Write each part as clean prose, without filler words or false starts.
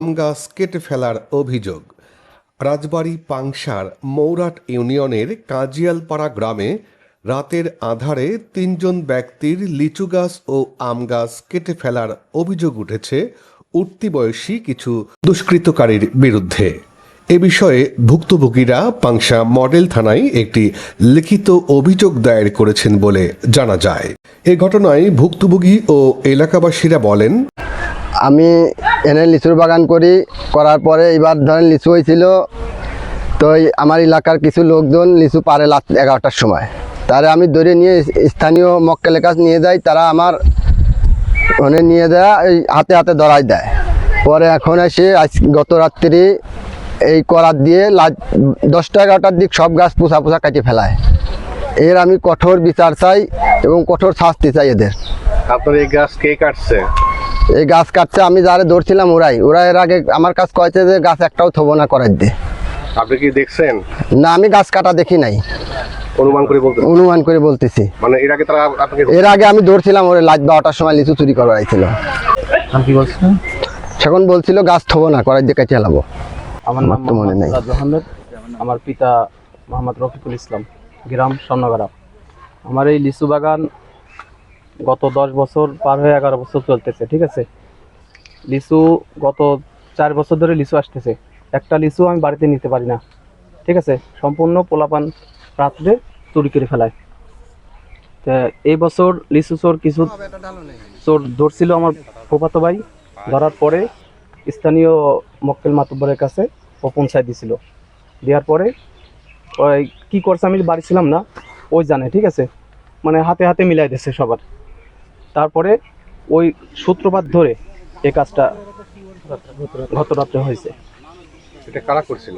আম গাছ কেটে ফেলার অভিযোগ। রাজবাড়ী পাংশার মৌরাট ইউনিয়নের কাজিয়ালপাড়া গ্রামে রাতের আঁধারে ৩ জন ব্যক্তির লিচু গাছ ও আম গাছ কেটে ফেলার অভিযোগ উঠেছে উঠতি বয়সী কিছু দুষ্কৃতকারীর বিরুদ্ধে। এ বিষয়ে ভুক্তভোগীরা পাংশা মডেল থানায় একটি লিখিত অভিযোগ দায়ের করেছেন বলে জানা যায়। এ ঘটনায় ভুক্তভোগী ও এলাকাবাসীরা বলেন, আমি এনে লিচুর বাগান করার পরে এবার ধরেন লিচু হয়েছিল, তো আমার এলাকার কিছু লোকজন লিচু পারে রাত 11টার সময়, তারা আমি ধরে নিয়ে স্থানীয় মক্কেলের কাছে নিয়ে যাই। তারা আমার ওখানে নিয়ে দেয়, এই হাতে হাতে ধরাই দেয়। পরে এখন এসে গত রাত্রি এই করার দিয়ে 10টা 11টার দিক সব গাছ পোষা কাটিয়ে ফেলায়। এর আমি কঠোর বিচার চাই এবং কঠোর শাস্তি চাই এদের। আপনার এই গাছ কে কাটছে? এই গাছ কাটছে আমি যারা ধরছিলাম ওরা এর আগে আমার কাছে কয়েছে যে গাছ একটাও থবো না করার দিয়ে। আপনি কি দেখছেন? না, আমি গাছ কাটা দেখি নাই। অনুমান করে বলতেছি। মানে এর আগে আমি ধরছিলাম ওরে রাত 12টার সময় লিচু চুরি করা হয়েছিল। কি বলছেন? সেখন বলছিল গাছ থবো না করার দিয়ে কেটে লাবো। আমার নাম মনে নেই। আমার পিতা মোহাম্মদ রফিকুল ইসলাম, গ্রাম স্বর্ণগড়া। আমার এই লিচু বাগান গত 10 বছর পার হয়ে 11 বছর চলতেছে। ঠিক আছে, লিচু গত 4 বছর ধরে লিচু আসতেছে। একটা লিচু আমি বাড়িতে নিতে পারি না। ঠিক আছে, সম্পূর্ণ পোলাপান রাত্রে চুরি করে ফেলায়। তা এই বছর লিচু চোর কিছু চোর ধরছিল আমার ফুফাতো ভাই। ধরার পরে স্থানীয় মক্কেল মাতব্বরের কাছে ও পৌঁছায় দিছিল। দেওয়ার পরে ওই কী করছে আমি বাড়ি ছিলাম না, ওই জানে। ঠিক আছে, মানে হাতে হাতে মিলাই দিচ্ছে সবার। তারপরে ওই সূত্রপাত ধরে এই কাজটা গত রাত্রে হয়েছে। এটা কারা করছিল?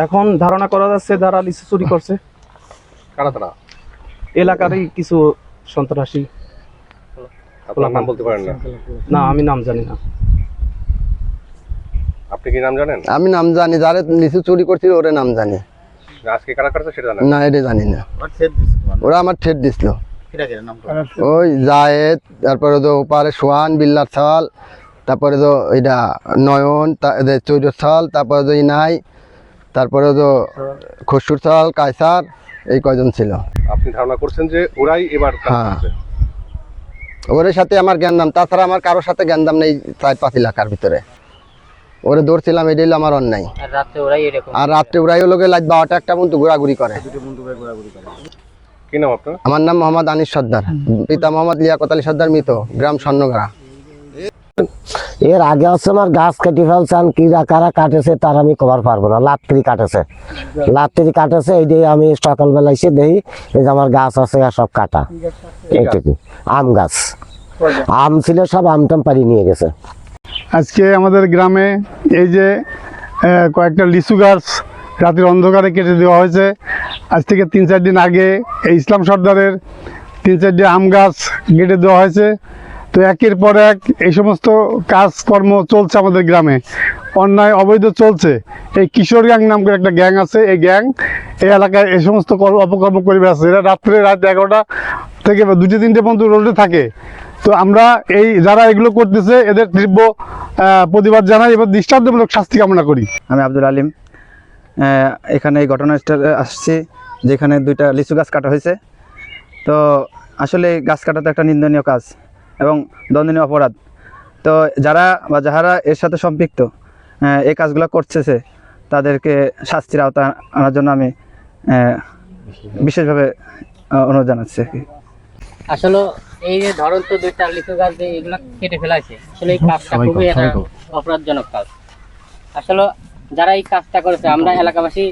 এখন ধারণা করা যাচ্ছে যারা লিচু চুরি করছে। কারা তারা? এলাকারই কিছু সন্ত্রাসী। আপনার নাম বলতে পারেন না? না, আমি নাম জানি না। আপনি কি নাম জানেন? আমি নাম জানি, যারা লিচু চুরি করছিল ওরে নাম জানি। আজকে কারা করছে সেটা জানেন না? এটা জানি না। ওরা আমার ঠেট দিছিল। ওই জায়েদ, তারপরে তো ওপারে সোহান বিল্লার ছাল, তারপরে তো এটা নয়ন, চৈর ছাল, তারপরে তো ইনাই, তারপরে তো খসুর ছাল, কায়সার, এই কয়জন ছিল। আপনি ধারণা করছেন যে ওরাই এবার? হ্যাঁ, ওর সাথে আমার জ্ঞানদাম, তাছাড়া আমার কারোর সাথে জ্ঞানদাম নেই 4-5 এলাকার ভিতরে। ওরে ধরছিলাম, এটাই হলো আমার অন্যায়। আর রাত্রে ওরাই হলো লাইট 12টা 1টা পর্যন্ত ঘোরাঘুরি করে। কি নাম আপনার? আমার নাম মোহাম্মদ আনিস সর্দার, পিতা মোহাম্মদ লিয়াকত আলী সর্দার, মৃত, গ্রাম স্বর্ণগড়া। এর আগে হচ্ছে আমার গাছ কেটে ফেলছেন, কারা কাটেছে তার আমি কবার পারবো না। লাত্রি কাটেছে এই দিয়ে আমি সকালবেলা এসে দেখি এই যে আমার গাছ আছে সব কাটা। এইটুকু আম গাছ, আম ছিল সব আমটাম পাড়ি নিয়ে গেছে। আজকে আমাদের গ্রামে এই যে কয়েকটা লিচু গাছ রাতের অন্ধকারে কেটে দেওয়া হয়েছে। আজ থেকে 3-4 দিন আগে এই ইসলাম সর্দারের 3-4টি আম গাছ কেটে দেওয়া হয়েছে। তো একের পর এক এই সমস্ত কাজকর্ম চলছে আমাদের গ্রামে, অন্যায় অবৈধ চলছে। এই কিশোর গ্যাং নাম করে একটা গ্যাং আছে, এই গ্যাং এই এলাকায় এই সমস্ত অপকর্ম করে বেড়াচ্ছে। এরা রাত 11টা থেকে 2-3টে পর্যন্ত রোডে থাকে। তো আমরা এই যারা এগুলো করতেছে এদের তীব্র প্রতিবাদ জানাই এবং দৃষ্টান্তমূলক শাস্তি কামনা করি। আমি আব্দুল আলিম, এখানে এই ঘটনাস্থলে আসছি যেখানে 2টা লিচু গাছ কাটা হয়েছে। তো আসলে গাছ কাটা তো একটা নিন্দনীয় কাজ এবং দণ্ডনীয় অপরাধ। তো যারা এর সাথে সম্পৃক্ত এই কাজগুলো করতেছে তাদেরকে শাস্তির আওতায় আনার জন্য আমি বিশেষভাবে অনুরোধ জানাচ্ছি। আসলে এই যে ধরন তো 2টা লিচু গাছ এগুলো কেটে ফেলাইছে, আসলে এই কাজটা খুবই অপরাধজনক কাজ। আসলে যারা এই কাজটা করেছে আমরা এলাকাবাসী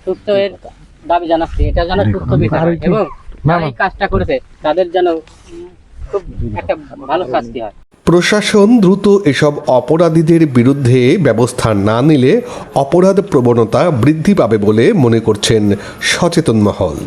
সুস্থ এর দাবি জানাচ্ছি, এটা যেন সুস্থ বিচার হয় এবং যারা এই কাজটা করেছে তাদের যেন খুব একটা ভালো শাস্তি হয়। প্রশাসন দ্রুত এসব অপরাধীদের বিরুদ্ধে ব্যবস্থা না নিলে অপরাধ প্রবণতা বৃদ্ধি পাবে বলে মনে করছেন সচেতন মহল।